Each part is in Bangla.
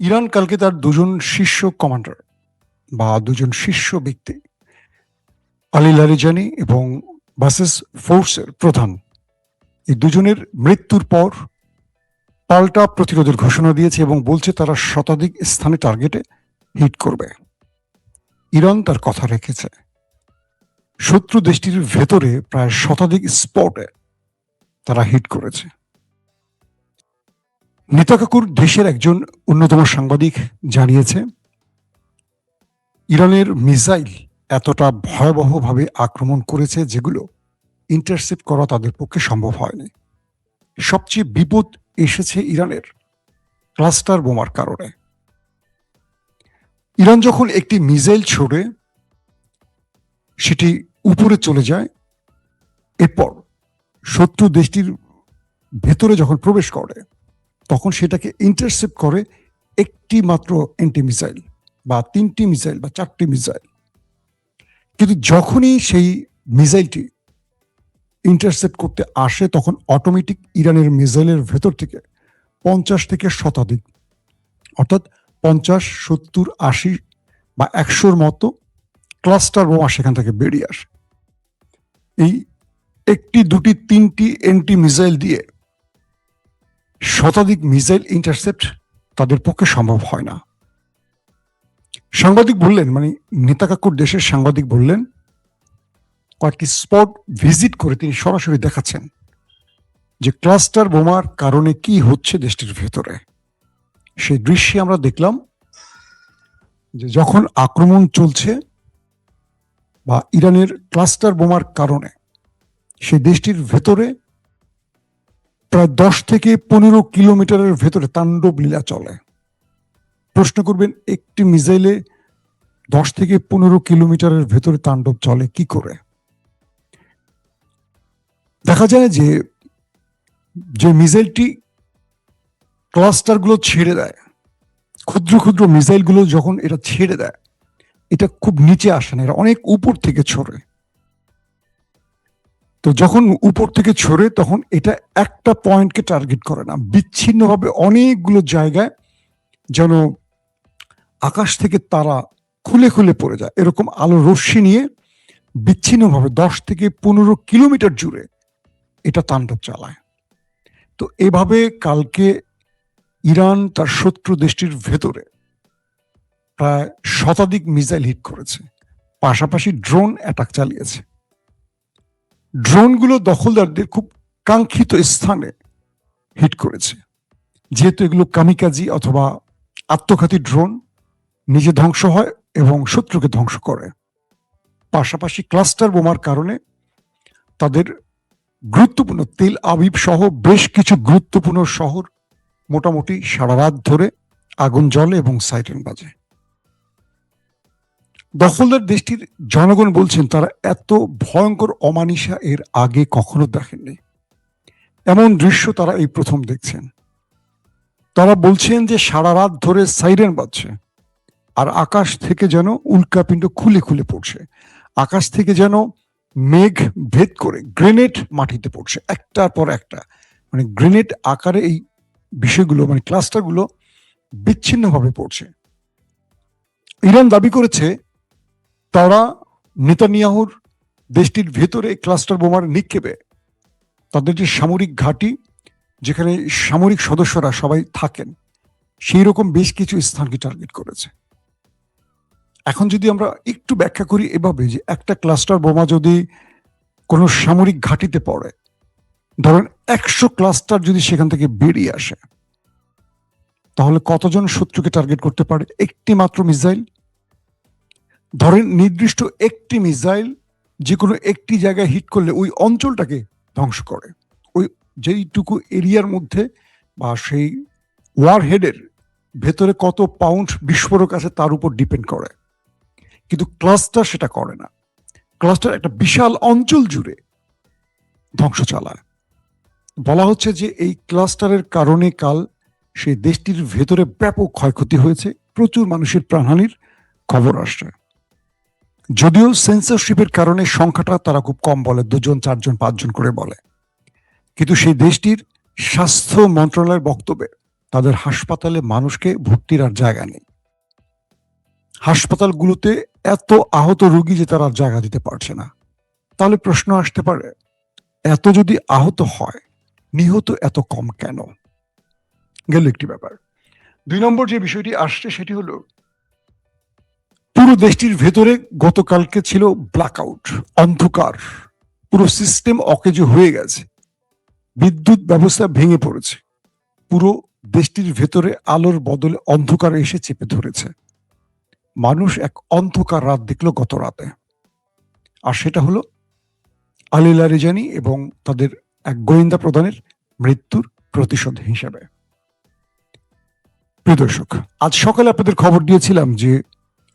ইরান কালকে তার দুজন শীর্ষ কমান্ডার বা দুজন শীর্ষ ব্যক্তি আলী লারিজানি এবং বাসেস ফোর্সের প্রধান এই দুজনের মৃত্যুর পর পাল্টা প্রতিরোধের ঘোষণা দিয়েছে এবং বলছে তারা শতাধিক স্থানে টার্গেটে হিট করবে। ইরান তার কথা রেখেছে। শত্রু দেশটির ভেতরে প্রায় শতাধিক স্পটে তারা হিট করেছে। নেতা কাকুর দেশের একজন অন্যতম সাংবাদিক জানিয়েছে, ইরানের মিসাইল এতটা ভয়াবহভাবে আক্রমণ করেছে যেগুলো ইন্টারসেপ্ট করা তাদের পক্ষে সম্ভব হয়নি। সবচেয়ে বিপদ এসেছে ইরানের ক্লাস্টার বোমার কারণে। ইরান যখন একটি মিসাইল ছোড়ে সেটি উপরে চলে যায়, এরপর শত্রু দেশটির ভেতরে যখন প্রবেশ করে তখন সেটাকে ইন্টারসেপ্ট করে একটি মাত্র অ্যান্টি মিসাইল বা 3টি মিসাইল বা 4টি মিসাইল। কিন্তু যখনই সেই মিসাইলটি ইন্টারসেপ্ট করতে আসে তখন অটোমেটিক ইরানের মিসাইলের ভেতর থেকে 50 থেকে শতাধিক অর্থাৎ 50, 70, 80 বা 100-র মতো ক্লাস্টার বোমা সেখান থেকে বেরিয়ে আসে। এই 1টি, 2টি, 3টি অ্যান্টি মিসাইল দিয়ে শতাধিক মিসাইল ইন্টারসেপ্ট তাদের পক্ষে সম্ভব হয় না। সাংবাদিক বললেন, মানে নেতা কাকুর দেশের সাংবাদিক বললেন, কয়েকটি স্পট ভিজিট করে তিনি সরাসরি দেখাচ্ছেন যে ক্লাস্টার বোমার কারণে কি হচ্ছে দেশটির ভেতরে। সেই দৃশ্যে আমরা দেখলাম যে যখন আক্রমণ চলছে বা ইরানের ক্লাস্টার বোমার কারণে সেই দেশটির ভেতরে প্রায় 10 থেকে 15 কিলোমিটারের ভেতরে তাণ্ডব লীলা চলে। প্রশ্ন করবেন, একটি মিসাইলে 10 থেকে 15 কিলোমিটারের ভেতরে তাণ্ডব চলে কি করে? দেখা যায় যে মিসাইলটি ক্লাস্টারগুলো ছেড়ে দেয়, ক্ষুদ্র ক্ষুদ্র মিসাইলগুলো যখন এটা ছেড়ে দেয়, এটা খুব নিচে আসে না, এটা অনেক উপর থেকে ছড়ে। তো যখন উপর থেকে ছড়ে তখন এটা একটা পয়েন্টকে টার্গেট করে না, বিচ্ছিন্নভাবে অনেকগুলো জায়গায় যেন আকাশ থেকে তারা খুলে খুলে পড়ে যায়, এরকম আলো রশ্মি নিয়ে বিচ্ছিন্নভাবে 10 থেকে 15 কিলোমিটার জুড়ে এটা তাণ্ডব চালায়। তো এভাবে কালকে ইরান তার শত্রু দেশটির ভেতরে প্রায় শতাধিক মিসাইল হিট করেছে, পাশাপাশি ড্রোন অ্যাটাক চালিয়েছে। ড্রোনগুলো দখলদারদের খুব কাঙ্ক্ষিত স্থানে হিট করেছে, যেহেতু এগুলো কামিকাজি অথবা আত্মঘাতী ড্রোন, নিজে ধ্বংস হয় এবং শত্রুকে ধ্বংস করে। পাশাপাশি ক্লাস্টার বোমার কারণে তাদের গুরুত্বপূর্ণ তেল আবিব সহ বেশ কিছু গুরুত্বপূর্ণ শহর মোটামুটি সারা রাত ধরে আগুন জ্বলে এবং সাইরেন বাজে। দখলদার দেশটির জনগণ বলছেন তারা এত ভয়ঙ্কর অমানিসা এর আগে কখনো দেখেননি। এমন দৃশ্য তারা এই প্রথম দেখছেন। তারা বলছেন যে সারা রাত ধরে সাইরেন বাজছে আর আকাশ থেকে যেন উল্কাপিণ্ড খুলে খুলে পড়ছে, আকাশ থেকে যেন মেঘ ভেদ করে গ্রেনেড মাটিতে পড়ছে একটার পর একটা, মানে গ্রেনেড আকারে এই বিষয়গুলো, মানে ক্লাস্টারগুলো বিচ্ছিন্নভাবে পড়ছে। ইরান দাবি করেছে তারা নেতানিয়াহুর দেশটির ভেতরে ক্লাস্টার বোমার নিক্ষেপে তাদের যে সামরিক ঘাঁটি, যেখানে সামরিক সদস্যরা সবাই থাকেন, সেই রকম বেশ কিছু স্থানকে টার্গেট করেছে। এখন যদি আমরা একটু ব্যাখ্যা করি এভাবে, যে একটা ক্লাস্টার বোমা যদি কোনো সামরিক ঘাঁটিতে পড়ে, ধরেন 100 ক্লাস্টার যদি সেখান থেকে বেরিয়ে আসে, তাহলে কতজন শত্রুকে টার্গেট করতে পারে একটি মাত্র মিসাইল? ধরেন নির্দিষ্ট একটি মিসাইল যে কোনো একটি জায়গায় হিট করলে ওই অঞ্চলটাকে ধ্বংস করে, ওই যেইটুকু এরিয়ার মধ্যে বা সেই ওয়ারহেডের ভেতরে কত পাউন্ড বিস্ফোরক আছে তার উপর ডিপেন্ড করে। কিন্তু ক্লাস্টার সেটা করে না, ক্লাস্টার একটা বিশাল অঞ্চল জুড়ে ধ্বংস চালায়। বলা হচ্ছে যে এই ক্লাস্টারের কারণে কাল সেই দেশটির ভেতরে ব্যাপক ক্ষয়ক্ষতি হয়েছে, প্রচুর মানুষের প্রাণহানির খবর আসছে। যদিও সেন্সরশিপের কারণে সংখ্যাটা তারা খুব কম বলে, 2 জন 4 জন 5 জন করে বলে, কিন্তু সেই দেশটির স্বাস্থ্য মন্ত্রণালয়ের বক্তব্যে তাদের হাসপাতালে মানুষকে ভর্তির আর জায়গা নেই। হাসপাতালগুলোতে এত আহত রোগী যে তারা আর জায়গা দিতে পারছে না। তাহলে প্রশ্ন আসতে পারে, এত যদি আহত হয়, নিহত এত কম কেন? গেল একটি ব্যাপার। ২ নম্বর যে বিষয়টি আসছে সেটি হলো, পুরো দেশটির ভেতরে গতকালকে ছিল ব্ল্যাকআউট, অন্ধকার। পুরো সিস্টেম অকেজো হয়ে গেছে। বিদ্যুৎ ব্যবস্থা ভেঙে পড়েছে। পুরো দেশটির ভেতরে আলোর বদলে অন্ধকার এসে চেপে ধরেছে। মানুষ এক অন্ধকার রাত দেখল গত রাতে। আর সেটা হলো আলী লারিজানি এবং তাদের এক গোয়েন্দা প্রধানের মৃত্যুর প্রতিশোধ হিসেবে। প্রিয় দর্শক, আজ সকালে আপনাদের খবর দিয়েছিলাম যে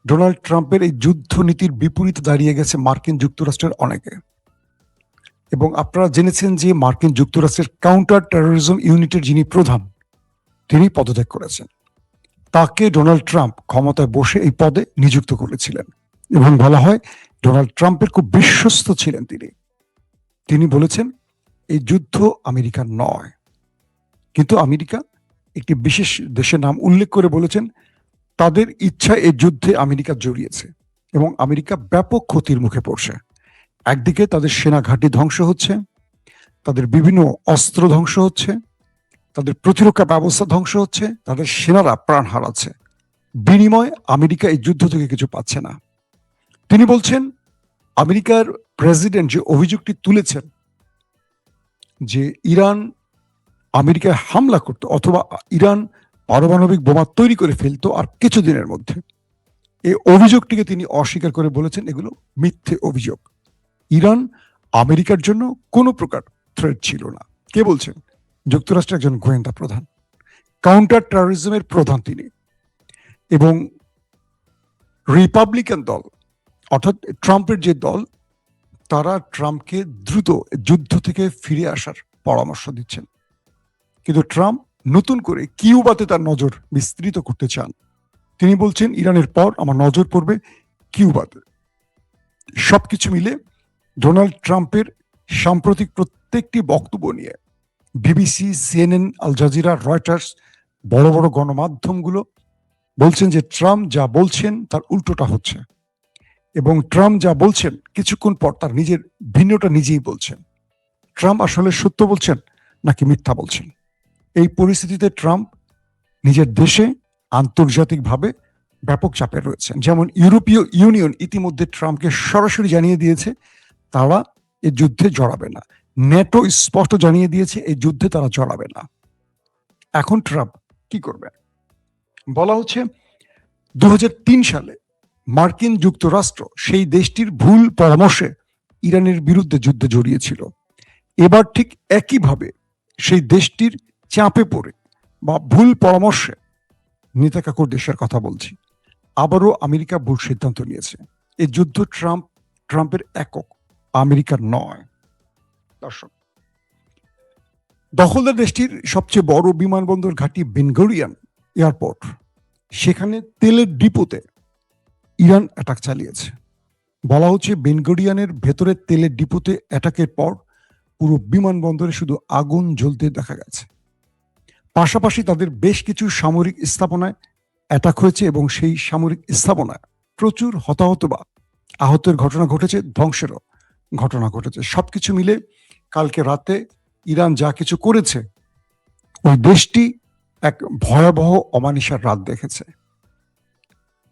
ডোনাল্ড ট্রাম্পের এই যুদ্ধ নীতির বিপরীতে দাঁড়িয়ে গেছে মার্কিন যুক্তরাষ্ট্রের অনেকে। এবং আপনারা জেনেছেন যে মার্কিন যুক্তরাষ্ট্রের কাউন্টার টেরোরিজম ইউনিটের যিনি প্রধান, তিনি পদত্যাগ করেছেন। তাকে ডোনাল্ড ট্রাম্প ক্ষমতায় বসে এই পদে নিযুক্ত করেছিলেন এবং বলা হয় ডোনাল্ড ট্রাম্পের খুব বিশ্বস্ত ছিলেন তিনি। তিনি বলেছেন এই যুদ্ধ আমেরিকার নয়, কিন্তু আমেরিকা একটি বিশেষ দেশের নাম উল্লেখ করে বলেছেন তাদের ইচ্ছা এই যুদ্ধে আমেরিকা জড়িয়েছে এবং আমেরিকা ব্যাপক ক্ষতির মুখে পড়ছে। একদিকে তাদের সেনা ঘাঁটি ধ্বংস হচ্ছে, তাদের বিভিন্ন অস্ত্র ধ্বংস হচ্ছে, তাদের প্রতিরক্ষা ব্যবস্থা ধ্বংস হচ্ছে, তাদের সেনারা প্রাণ হারাচ্ছে। বিনিময়ে আমেরিকা এই যুদ্ধ থেকে কিছু পাচ্ছে না। তিনি বলছেন আমেরিকার প্রেসিডেন্ট যে অভিযোগটি তুলেছেন যে ইরান আমেরিকায় হামলা করত অথবা ইরান পারমাণবিক বোমা তৈরি করে ফেলতো আর কিছুদিনের মধ্যে, এই অভিযোগটিকে তিনি অস্বীকার করে বলেছেন এগুলো মিথ্যে অভিযোগ। ইরান আমেরিকার জন্য কোনো প্রকার থ্রেট ছিল না। কে বলছেন? যুক্তরাষ্ট্রের একজন গোয়েন্দা প্রধান, কাউন্টার টেরোরিজমের প্রধান তিনি। এবং রিপাবলিকান দল অর্থাৎ ট্রাম্পের যে দল, তারা ট্রাম্পকে দ্রুত যুদ্ধ থেকে ফিরে আসার পরামর্শ দিচ্ছেন। কিন্তু ট্রাম্প নতুন করে কিউবাতে তার নজর বিস্তৃত করতে চান। তিনি বলছেন ইরানের পর আমার নজর পড়বে কিউবাতে। সবকিছু মিলে ডোনাল্ড ট্রাম্পের সাম্প্রতিক প্রত্যেকটি বক্তব্য নিয়ে BBC, CNN, Al Jazeera, Reuters, বড় বড় গণমাধ্যমগুলো বলছেন যে ট্রাম্প যা বলছেন তার উল্টোটা হচ্ছে এবং ট্রাম্প যা বলছেন কিছুক্ষণ পর তার নিজের ভিন্নটা নিজেই বলছেন। ট্রাম্প আসলে সত্য বলছেন নাকি মিথ্যা বলছেন? এই পরিস্থিতিতে ট্রাম্প নিজের দেশে আন্তর্জাতিকভাবে ব্যাপক চাপে রয়েছেন। যেমন ইউরোপীয় ইউনিয়ন ইতিমধ্যে ট্রাম্পকে সরাসরি জানিয়ে দিয়েছে তারা এই যুদ্ধে জড়াবে না। ন্যাটো স্পষ্ট জানিয়ে দিয়েছে এই যুদ্ধে তারা জড়াবে না। এখন ট্রাম্প কি করবে? বলা হচ্ছে 2003 সালে মার্কিন যুক্তরাষ্ট্র সেই দেশটির ভুল পরামর্শে ইরানের বিরুদ্ধে যুদ্ধে জড়িয়েছিল। এবার ঠিক একইভাবে সেই দেশটির চাপে পড়ে বা ভুল পরামর্শে, নেতাকাকুর দেশের কথা বলছি, আবারও আমেরিকা ভুল সিদ্ধান্ত নিয়েছে। এই যুদ্ধ ট্রাম্পের একক, আমেরিকার নয়। দর্শক, দখলদার দেশটির সবচেয়ে বড় বিমানবন্দর ঘাঁটি বেন গুরিয়ন এয়ারপোর্ট, সেখানে তেলের ডিপোতে ইরান অ্যাটাক চালিয়েছে। বলা হচ্ছে বেন গুরিয়নের ভেতরে তেলের ডিপোতে অ্যাটাকের পর পুরো বিমানবন্দরে শুধু আগুন জ্বলতে দেখা গেছে। পাশাপাশি তাদের বেশ কিছু সামরিক স্থাপনায় অ্যাটাক হয়েছে এবং সেই সামরিক স্থাপনায় প্রচুর হতাহত বা আহতের ঘটনা ঘটেছে, ধ্বংসেরও ঘটনা ঘটেছে। সবকিছু মিলে কালকে রাতে ইরান যা কিছু করেছে, ওই দেশটি এক ভয়াবহ অমানিসার রাত দেখেছে।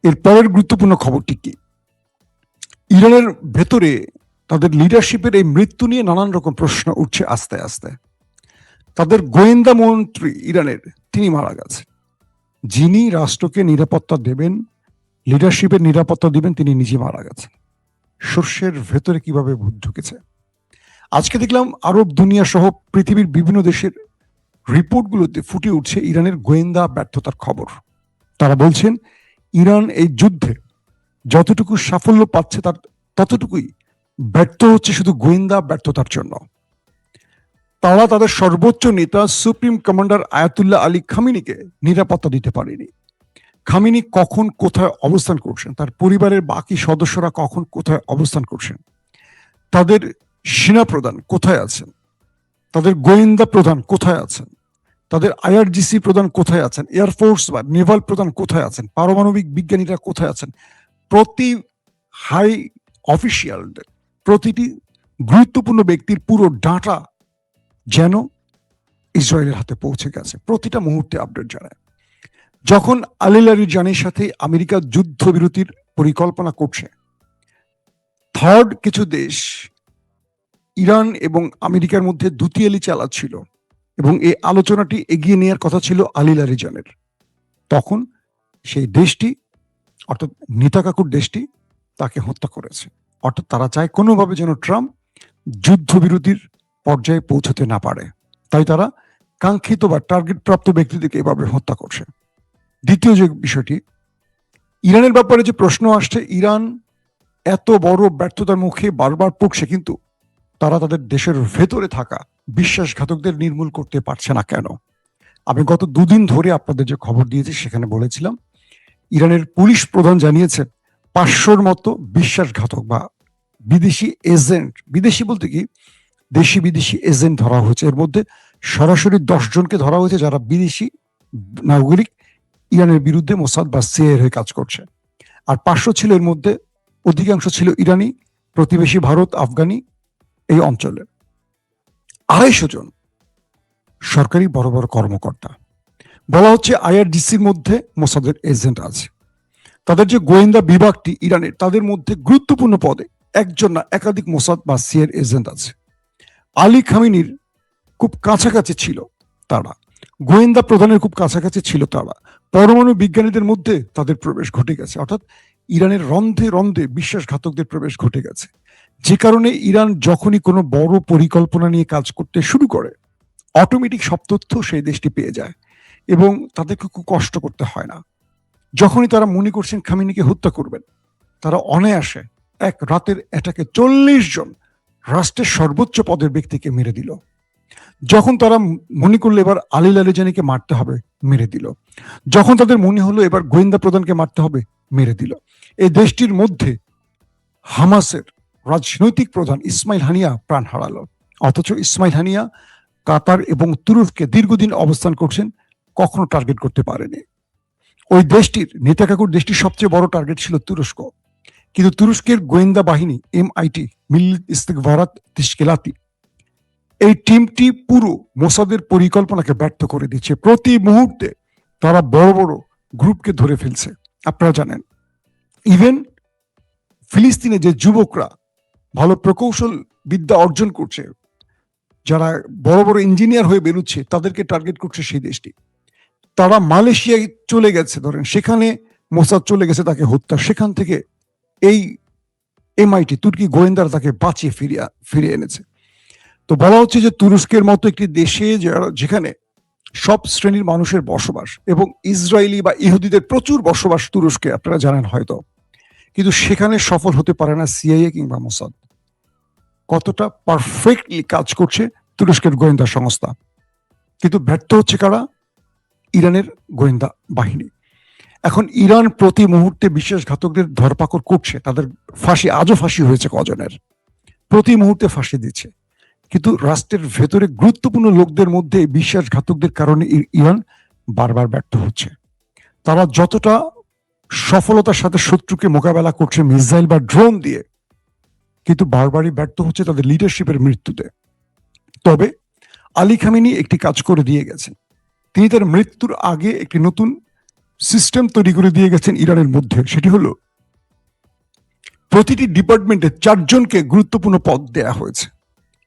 এর পরের গুরুত্বপূর্ণ খবরটি কি? ইরানের ভেতরে তাদের লিডারশিপের এই মৃত্যু নিয়ে নানান রকম প্রশ্ন উঠছে আস্তে আস্তে। তাদের গোয়েন্দা মন্ত্রী ইরানের, তিনি মারা গেছে। যিনি রাষ্ট্রকে নিরাপত্তা দেবেন, লিডারশিপের নিরাপত্তা দিবেন, তিনি নিজে মারা গেছেন। সর্ষের ভেতরে কিভাবে ভূত ঢুকেছে। আজকে দেখলাম আরব দুনিয়া সহ পৃথিবীর বিভিন্ন দেশের রিপোর্টগুলোতে ফুটে উঠছে ইরানের গোয়েন্দা ব্যর্থতার খবর। তারা বলছেন ইরান এই যুদ্ধে যতটুকু সাফল্য পাচ্ছে তার ততটুকুই ব্যর্থ হচ্ছে শুধু গোয়েন্দা ব্যর্থতার জন্য। তারা তাদের সর্বোচ্চ নেতা সুপ্রিম কমান্ডার আয়াতুল্লাহ আলী খামিনিকে নিরাপত্তা দিতে পারেনি। খামিনি কখন কোথায় অবস্থান করছেন, তার পরিবারের বাকি সদস্যরা কখন কোথায় অবস্থান করছেন, তাদের সেনা প্রধান কোথায় আছেন, তাদের গোয়েন্দা প্রধান কোথায় আছেন, তাদের আইআরজিসি প্রধান কোথায় আছেন, এয়ারফোর্স বা নেভাল প্রধান কোথায় আছেন, পারমাণবিক বিজ্ঞানীরা কোথায় আছেন, প্রতি হাই অফিসিয়ালদের, প্রতিটি গুরুত্বপূর্ণ ব্যক্তির পুরো ডাটা যেন ইসরায়েলের হাতে পৌঁছে গেছে, প্রতিটা মুহূর্তে আপডেট জানায়। যখন আলী লারিজানির সাথে আমেরিকা যুদ্ধবিরতির পরিকল্পনা করছে, থার্ড কিছু দেশ ইরান এবং আমেরিকার মধ্যে দুতিয়ালি চালাচ্ছিল এবং এই আলোচনাটি এগিয়ে নেওয়ার কথা ছিল আলী লারিজানের, তখন সেই দেশটি, অর্থাৎ নেতাকাকুর দেশটি, তাকে হত্যা করেছে। অর্থাৎ তারা চায় কোনোভাবে যেন ট্রাম্প যুদ্ধবিরতির পর্যায়ে পৌঁছতে না পারে, তাই তারা কাঙ্ক্ষিত বা টার্গেট প্রাপ্ত ব্যক্তিদেরকে এভাবে হত্যা করছে। দ্বিতীয় যে বিষয়টি, ইরানের ব্যাপারে যে প্রশ্ন আসছে, ইরান এত বড় ব্যর্থতার মুখে বারবার পড়ছে, কিন্তু তারা তাদের দেশের ভেতরে থাকা বিশ্বাসঘাতকদের নির্মূল করতে পারছে না কেন? আমি গত দুদিন ধরে আপনাদের যে খবর দিয়েছি সেখানে বলেছিলাম, ইরানের পুলিশ প্রধান জানিয়েছেন 500-র মতো বিশ্বাসঘাতক বা বিদেশি এজেন্ট, বিদেশি বলতে কি দেশি বিদেশি এজেন্ট ধরা হয়েছে। এর মধ্যে সরাসরি 10 জনকে ধরা হয়েছে যারা বিদেশি নাগরিক, ইরানের বিরুদ্ধে মোসাদ বা সিআইএর হয়ে কাজ করছে। আর 500 ছিল, এর মধ্যে অধিকাংশ ছিল ইরানি, প্রতিবেশী ভারত, আফগানি এই অঞ্চলে। 250 জন সরকারি বড় বড় কর্মকর্তা। বলা হচ্ছে আইআরজিসির মধ্যে মোসাদের এজেন্ট আছে। তাদের যে গোয়েন্দা বিভাগটি ইরানের, তাদের মধ্যে গুরুত্বপূর্ণ পদে একজন না একাধিক মোসাদ বা সিআইএর এজেন্ট আছে। আলী খামেনির খুব কাছাকাছি ছিল তারা, গোয়েন্দা প্রধানের খুব কাছাকাছি ছিল তারা, পরমাণু বিজ্ঞানীদের মধ্যে তাদের প্রবেশ ঘটে গেছে। অর্থাৎ ইরানের রন্ধে রন্ধে বিশ্বাসঘাতকদের প্রবেশ ঘটে গেছে, যে কারণে ইরান যখনই কোনো বড় পরিকল্পনা নিয়ে কাজ করতে শুরু করে, অটোমেটিক সব তথ্য সেই দেশটি পেয়ে যায় এবং তাদেরকে খুব কষ্ট করতে হয় না। যখনই তারা মনে করছেন খামেনিকে হত্যা করবেন, তারা অনায়াসে এক রাতের অ্যাটাকে 40 জন রাষ্ট্রের সর্বোচ্চ পদের ব্যক্তিকে মেরে দিল। যখন তারা মনে করলো এবার আলী লারিজানিকে মারতে হবে, মেরে দিল। যখন তাদের মনে হলো এবার গোয়েন্দা প্রধানকে মারতে হবে, মেরে দিল। এই দেশটির মধ্যে হামাসের রাজনৈতিক প্রধান ইসমাইল হানিয়া প্রাণ হারালো, অথচ ইসমাইল হানিয়া কাতার এবং তুরস্কে দীর্ঘদিন অবস্থান করছেন, কখনো টার্গেট করতে পারেনি। ওই দেশটির নেতাকাকুর দেশটির সবচেয়ে বড় টার্গেট ছিল তুরস্ক, কিন্তু তুরস্কের গোয়েন্দা বাহিনী এমআইটি, মিল্লিত ইস্তেকবারাত তেশকিলাতি, এই টিমটি পুরো মোসাদের পরিকল্পনাকে ব্যর্থ করে দিচ্ছে। প্রতি মুহূর্তে তারা বড় বড় গ্রুপকে ধরে ফেলছে। আপনারা জানেন, ইভেন ফিলিস্তিনে যে যুবকরা ভালো প্রকৌশল বিদ্যা অর্জন করছে, যারা বড় বড় ইঞ্জিনিয়ার হয়ে বেরোচ্ছে, তাদেরকে টার্গেট করছে সেই দেশটি। তারা মালয়েশিয়ায় চলে গেছে, ধরেন সেখানে মোসাদ চলে গেছে তাকে হত্যা, সেখান থেকে এই এমআইটি তুর্কি গোয়েন্দারা তাকে বাঁচিয়ে ফিরিয়ে এনেছে। তো বলা হচ্ছে যে তুরস্কের মতো একটি দেশে যেখানে সব শ্রেণীর মানুষের বসবাস এবং ইসরায়েলি বা ইহুদিদের প্রচুর বসবাস তুরস্কে, আপনারা জানেন হয়তো, কিন্তু সেখানে সফল হতে পারে না সিআইএ কিংবা মোসাদ। কতটা পারফেক্টলি কাজ করছে তুরস্কের গোয়েন্দা সংস্থা, কিন্তু ব্যর্থ হচ্ছে কারা? ইরানের গোয়েন্দা বাহিনী। এখন ইরান প্রতি মুহূর্তে বিশ্বাসঘাতকদের ধরপাকড় করছে, তাদের ফাঁসি, আজও ফাঁসি হয়েছে কজনের, প্রতি মুহূর্তে ফাঁসি দিচ্ছে। কিন্তু রাষ্ট্রের ভেতরে গুরুত্বপূর্ণ লোকদের মধ্যে বিশ্বাসঘাতকদের কারণে ইরান বারবার ব্যর্থ হচ্ছে। তারা যতটা সফলতার সাথে শত্রুকে মোকাবেলা করছে মিসাইল বা ড্রোন দিয়ে, কিন্তু বারবারই ব্যর্থ হচ্ছে তাদের লিডারশিপের মৃত্যুতে। তবে আলী খামেনি একটি কাজ করে দিয়ে গেছেন, তিনি তার মৃত্যুর আগে একটি নতুন সিস্টেম তৈরি করে দিয়ে গেছেন ইরানের মধ্যে। সেটি হলো প্রতিটি ডিপার্টমেন্টে 4 জনকে গুরুত্বপূর্ণ পদ দেয়া হয়েছে,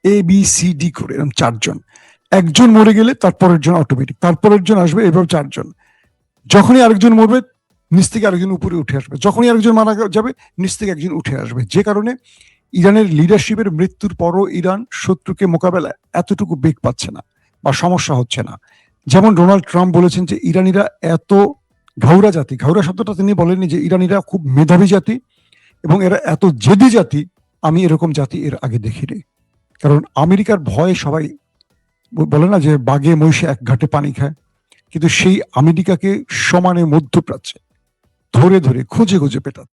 ABCD করে, এরকম 4 জন। একজন মরে গেলে তারপরের জন অটোমেটিক, তারপরের জন আসবে, এভাবে 4 জন। যখনই আরেকজন মরবে, নিচ থেকে আরেকজন উপরে উঠে আসবে, যখনই আরেকজন মারা যাবে, নিচ থেকে একজন উঠে আসবে। যে কারণে ইরানের লিডারশিপের মৃত্যুর পরও ইরান শত্রুকে মোকাবেলায় এতটুকু বেগ পাচ্ছে না বা সমস্যা হচ্ছে না। যেমন ডোনাল্ড ট্রাম্প বলেছেন যে ইরানিরা এত ঘাউরা জাতি, ঘাউরা শব্দটা তিনি বলেননি, যে ইরানিরা খুব মেধাবী জাতি এবং এরা এত জেদি জাতি, আমি এরকম জাতি এর আগে দেখিনি। কারণ আমেরিকার ভয়ে সবাই বলে না যে বাঘে মহিষে এক ঘাটে পানি খায়, কিন্তু সেই আমেরিকাকে সমানে মধ্যপ্রাচ্যে ধরে ধরে খুঁজে খুঁজে পেটাচ্ছে।